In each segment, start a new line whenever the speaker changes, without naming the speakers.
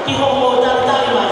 Ki homo o tātai mai.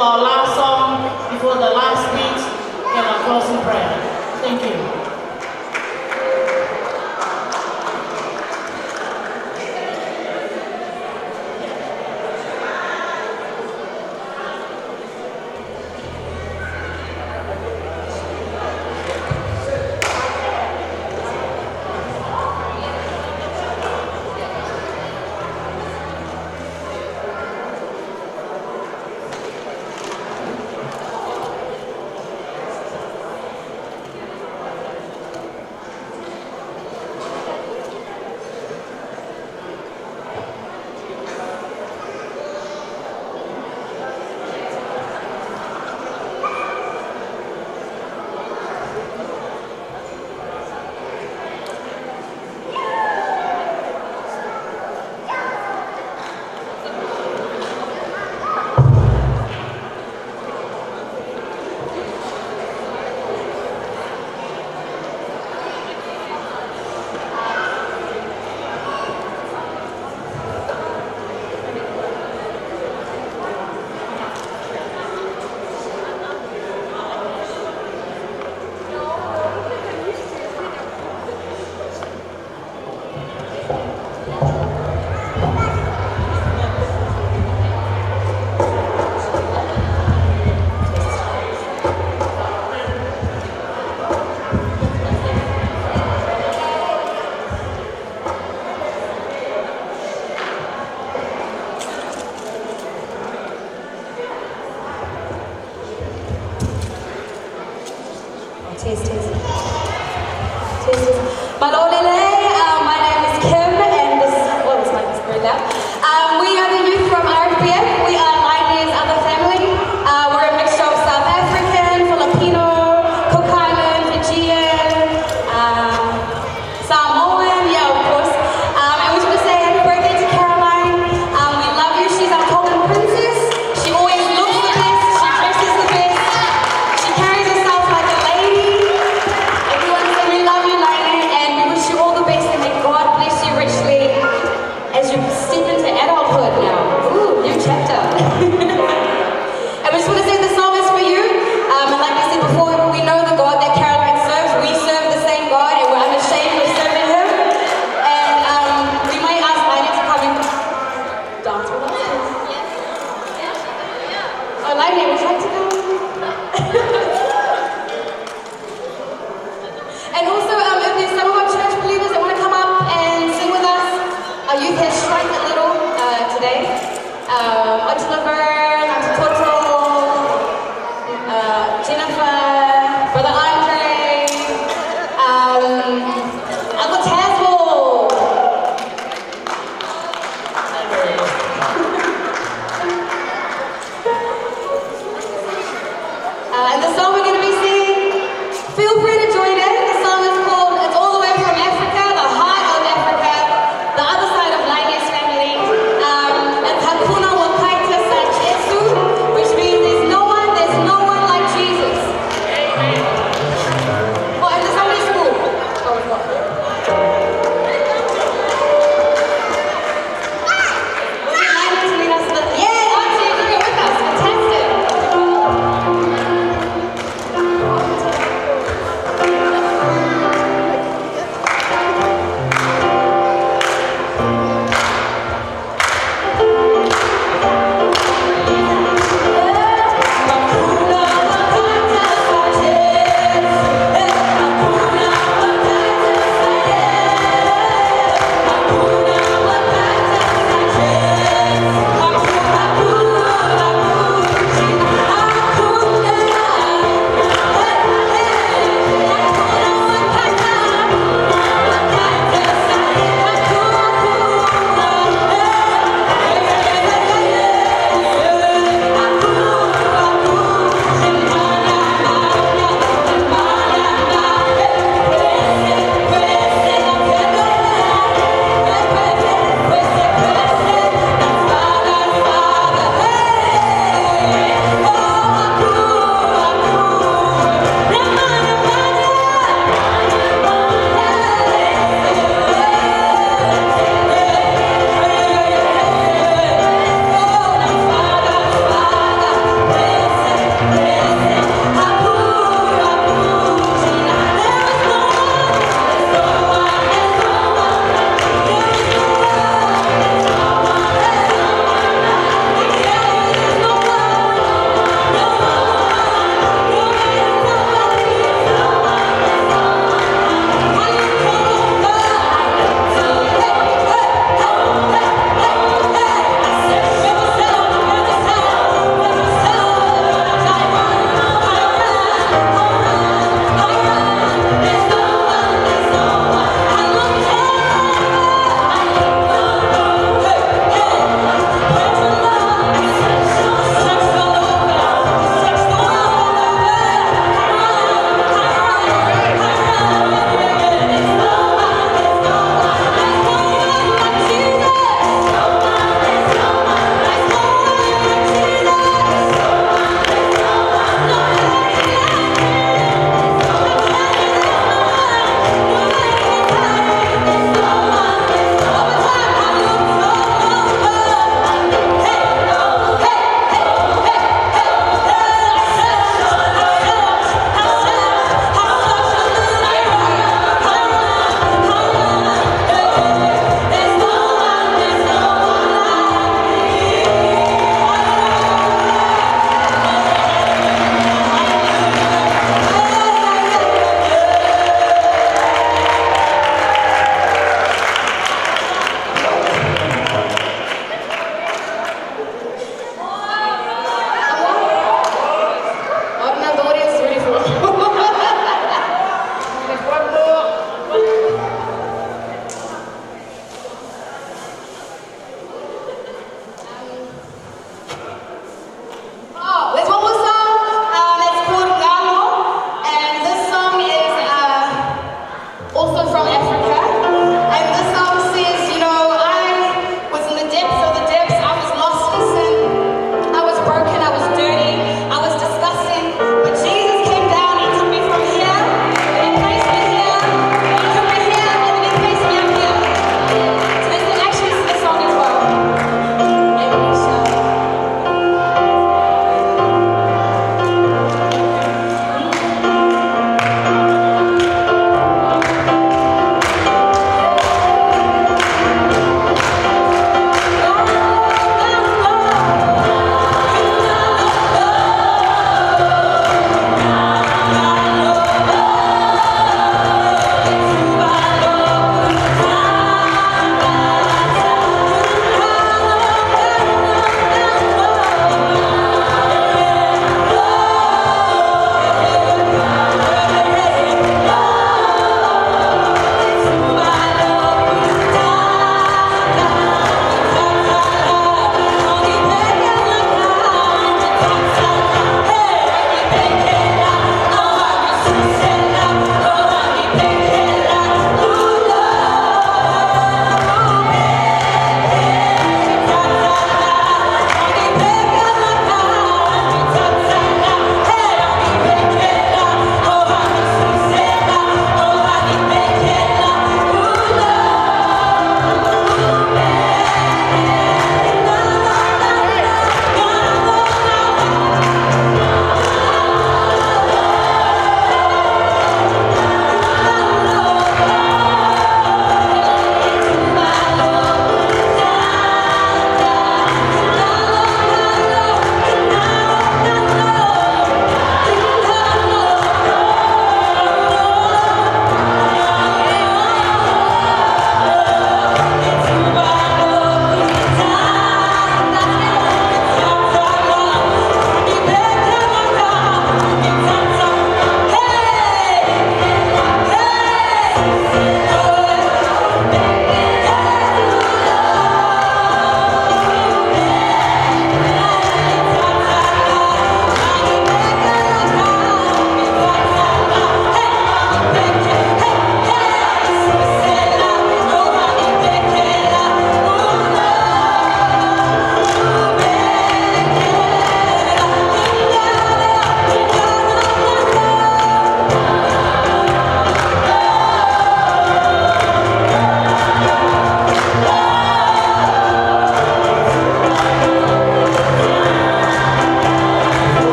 for our last song, before the last speech, and our closing prayer. Thank you.
Taste. My name is Kim, and this is my Brenda. We are the youth from RFBF. We are 9 years other family. We're a mixture of South African, Filipino, Cook Island, Fijian, Samoan, yeah, of course. And we just want to say happy birthday to Caroline. We love you. She's our Tongan princess. She always looks the best. She dresses the best. She carries herself like a lady. Everyone say we love you, Laine, and we wish you all the best, and may God bless you richly as you step into adulthood now. Ooh, new chapter. And we just want to say the song is for you. And like I said before, we know the God that Caroline serves. We serve the same God, and we're unashamed of serving Him. And we might ask Laine to come and dance with us. Oh, Laine, would you like to come? And also, if there's some of our church believers that want to come up and sing with us, our youth has shrunk a little today.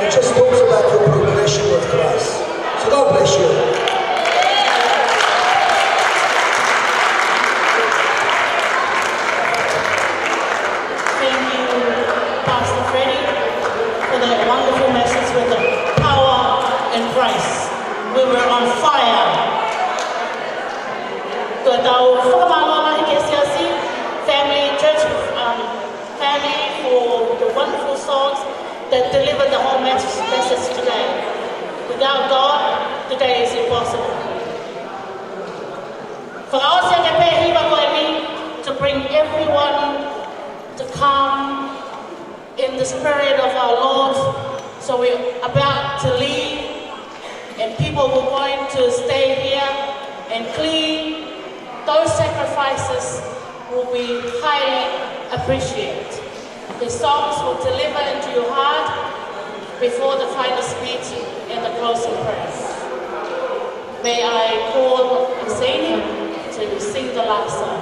it just talks about your progression with Christ. So God bless you.
Thank you, Pastor Freddie, for that wonderful message with the power in Christ. We were on fire. Family, church, family for the wonderful songs that delivered the whole message today. Without God, today is impossible. For us, to bring everyone to come in the spirit of our Lord. So we're about to leave, and people were going to stay here and clean. Those sacrifices will be highly appreciated. The songs will deliver into your heart before the final speech and the closing prayer. May I call Zane to sing the last song.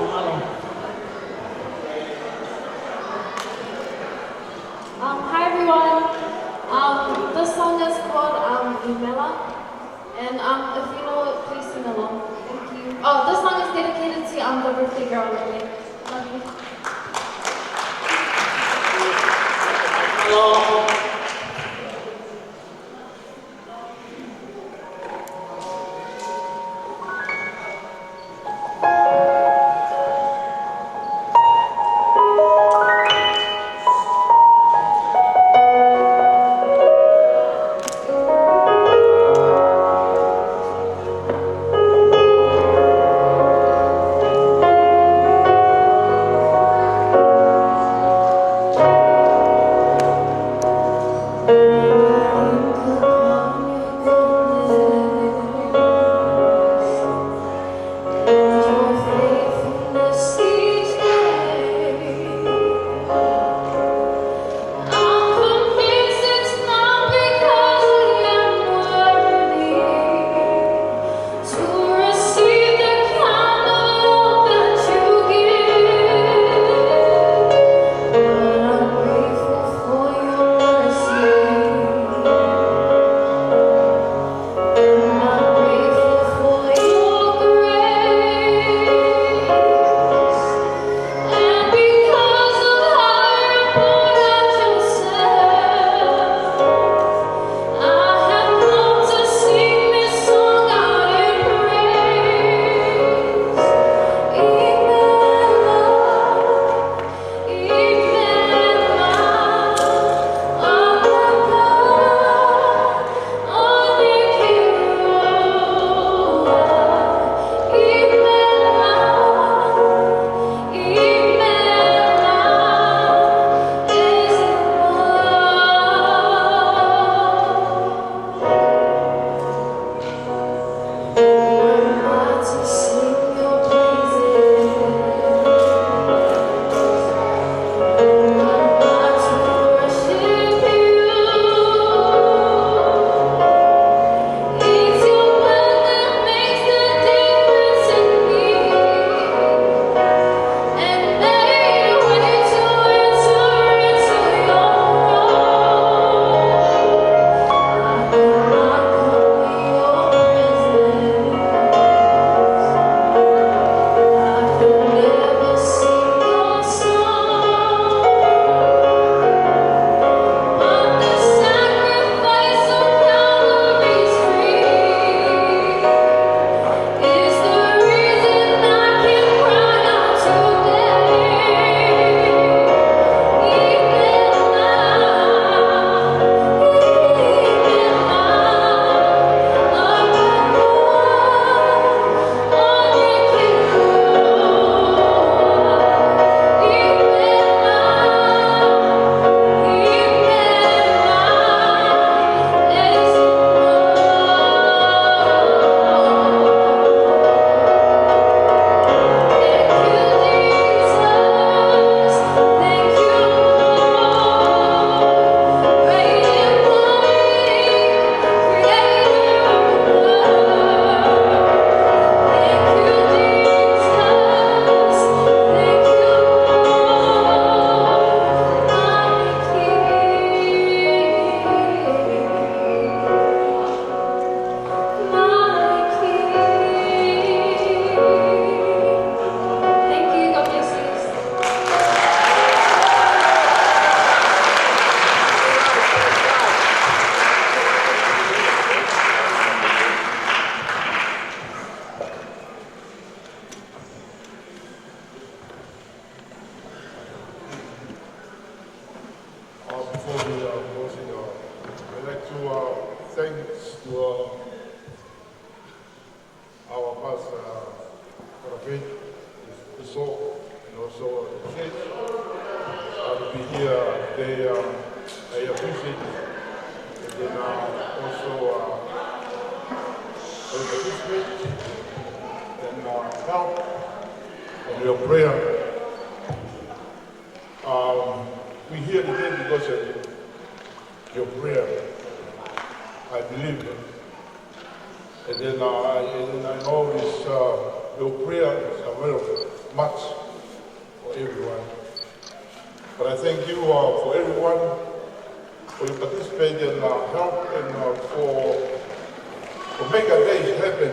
Hi everyone. This song is called Imela, and if you know it, please sing along. Thank you. Oh, this song is dedicated to the birthday girl. Love you.
Hello.
thanks to our pastor, Koe Fai'Aho, and also the church. To be here today, I appreciate it. And then also participate and help in your prayer. We're here today because of your prayer. I believe it. And then I know this, your prayer is very much for everyone. But I thank you for everyone, for your participation and help and for make our days happen.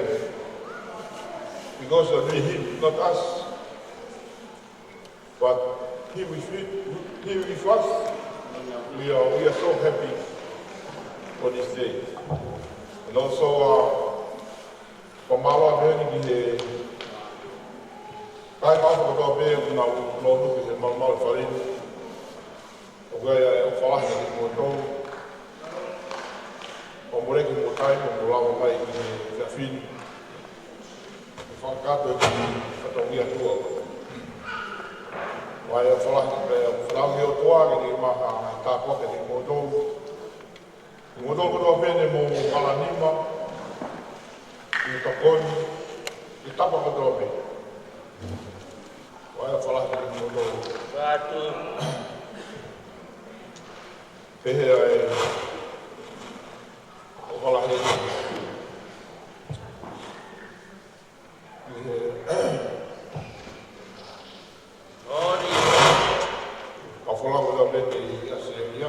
Because of him, not us. But he with us. We are so happy for this day. And also, for Marwa Benny, I offer to be now look at Marwa Folingi. Okay, for us, Moto, or Moreki Motai, or Lawa Mai, the Fin, Fankato, Fatogia Tour. Why a Flavio Tuag and Maha, Tapok and Moto. Moto ko pene mo kalanima, yung takon, itapa ko drobe. Wala pala sa moto. Batu. Pehe ay wala hini. Ori. Kafola ko drobe ni Asia.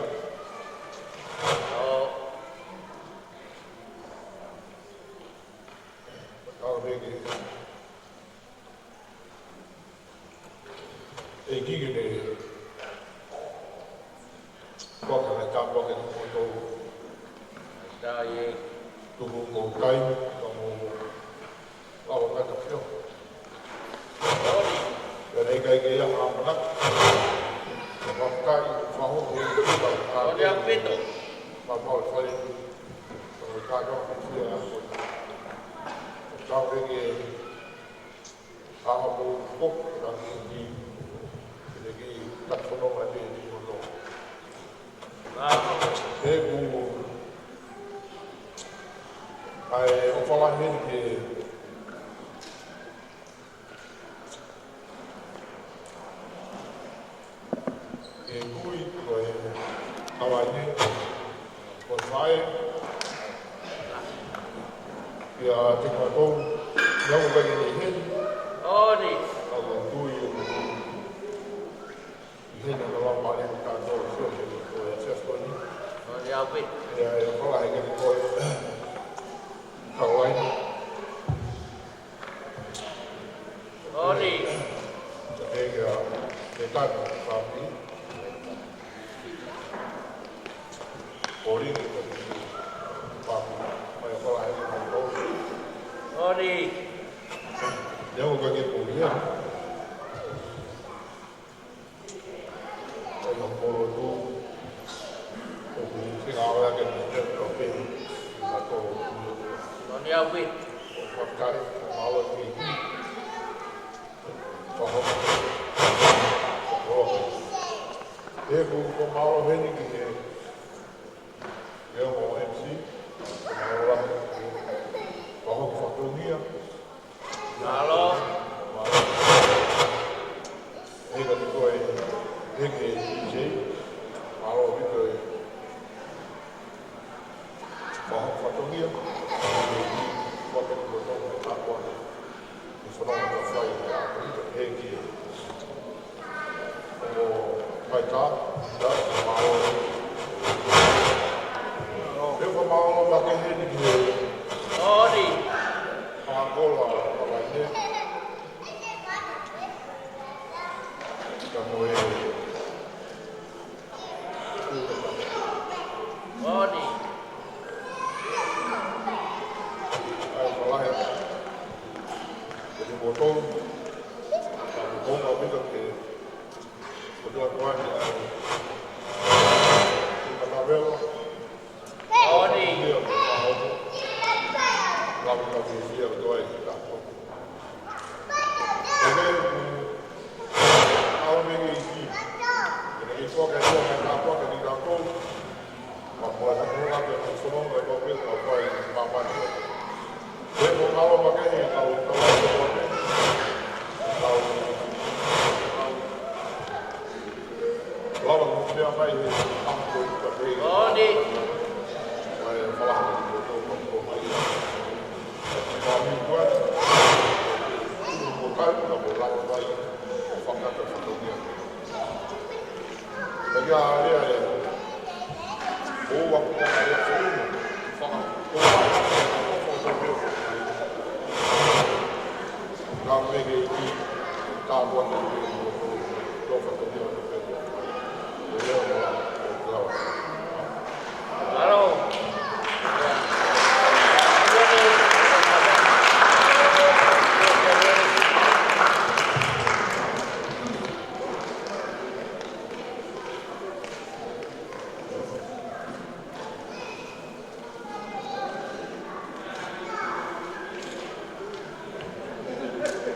Konga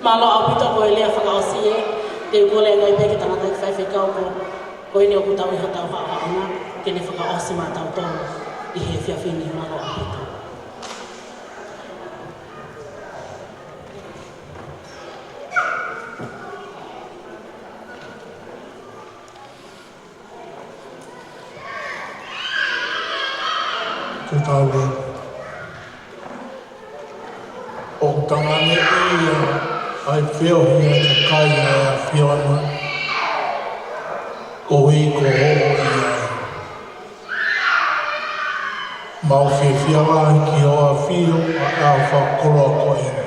Malo au pita ko ele fa ka sie te ko le ngai pe ki tanga ta fa fe ka ko ini o tau i hata ha ana ke ne fa ka o si ma tau to I he fia fini malo au pita
Te tau o tangane ia ai whio hia te kai ai a whiona ko hi ko ho ia mau whiwhiawa ki o a whio a whakoroa ko ina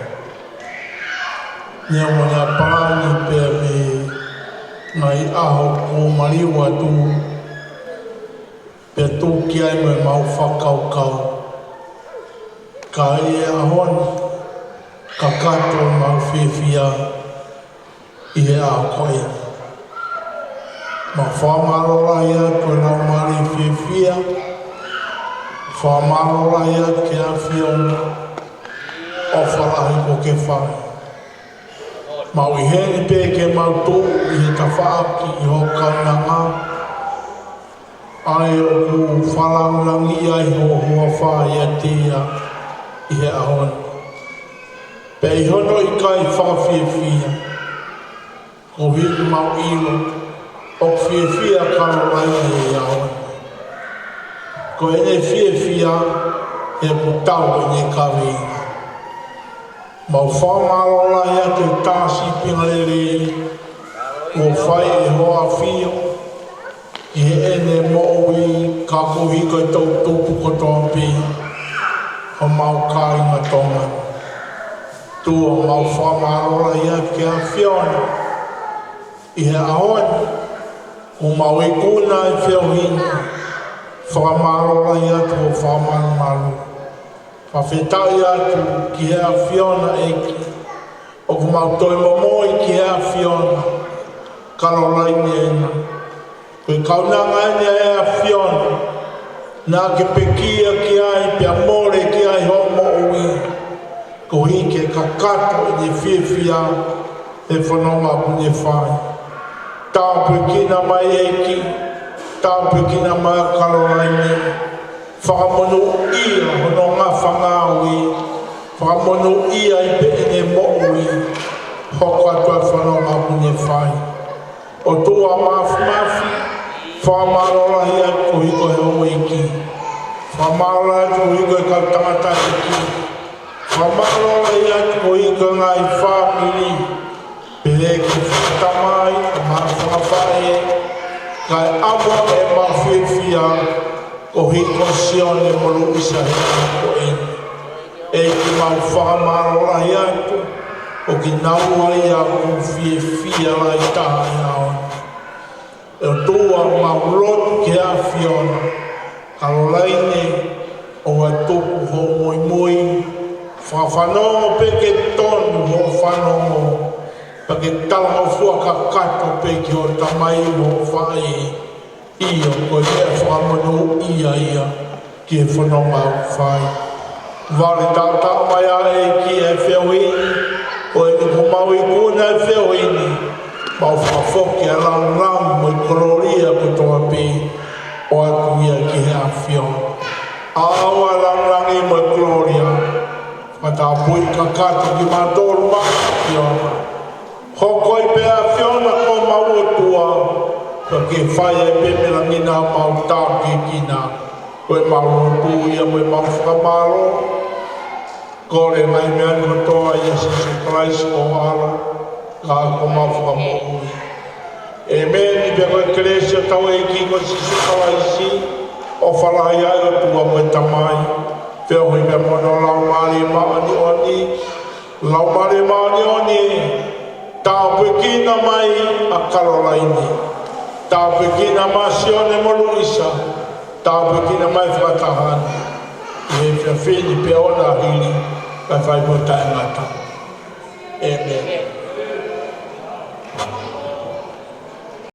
nia wana parani pe me ngai aho ko mariwa tu pe tu ki ai me mau whakau kau ka e ahon ka kato mau whiwhia I he a koe. Ma whamarora ia koe nau mari whiwhia, whamarora ia ke a whiona, o whalahi ko ke whai. Ma ui heni pē ke mau tō I he ta whaaki I ho kaunanga, ai o ku whalangulangi ai ho hua whai a tia I he ahona. Pei hono I kai whawhiwhia, ko hiki mau ilo, o whiwhia Kalolaine I aona. Ko ene whiwhia e putau I ne kawinga. Mau whamarora ia te tāsi pingarere, o whai e hoa whio, I he ene mo'ui ka kuhiko I tau tupu kotoampi, o mau kāinga tonga. Tua mau whamarora ia ke a whiona. I he ahoi, o mau e kuna I whiohina, whamarora ia tu o whamarumaru. Whawhetai atu ki he a whiona eki, o ku mau toi momoi ki he a whiona, Kalolaine ena. Koe kaunanga ene e a whiona, nā ke pekia ki ai, pia more ki ai ho mo ui. Ko hike ka kato I ne whiwhia e whanonga pune whai. Tāpu kina mai eki, tāpu kina mai Kalolaine. Whakamono ia hono ngā whangaui, whakamono ia I pe ene mo'ui, hoko atua whanonga pune whai. O tua mafi, whamarora ia ko hiko he o eki. Whamarora ia ko hiko e kau tangata eki. Whamarora ia ko hiko ngai whamiri, pere ki whatamai, ma whawhae, kai awa e ma whiwhia, ko hiko sione molo isa hea ko eni. E ki mau whamarora ia ko, o ki naua ia ko whiwhia lai taha ia ona. E o tua mau lotu ki a whiona, Kalolaine o a tupu ho moi moi, whawhanongo peke tonu ho whanongo, pake tala o fuaka kato peke o tamai ho whae, ia ko ia whamono ia ki e whanonga o whae. Vale tata maya e ki e whiawini. O e nuku mau I kuna e whiawini. Mau whakafoki a lang mo I koloria ko toa pi. O atu ia ki he awhiona. Awa lang I mo I koloria. Mata pui kakata ki mātoru maa whiawina. Hokoi pe awhiona ko mau o tua. Ka ke whai e pemelangina mau tāke kina. Koe mau o ia mo I mau whakamaro. Kore mai mea ni matoa Jesus Christ o ala. Ka ko mau whakamaro. E me ni pe koe kresia tau e ki ko Jesus Christ. O whalai ai o tua mo E tamai. Whio hoi mea mono lau mare maani oni. Lau mare maani oni. Tau pekina mai a Kalolaine. Tau pekina masione mo Luisa. Tau pekina mai whakatahani. E whia whini pe ona hili. Kai whai mo tae ngata. Amen.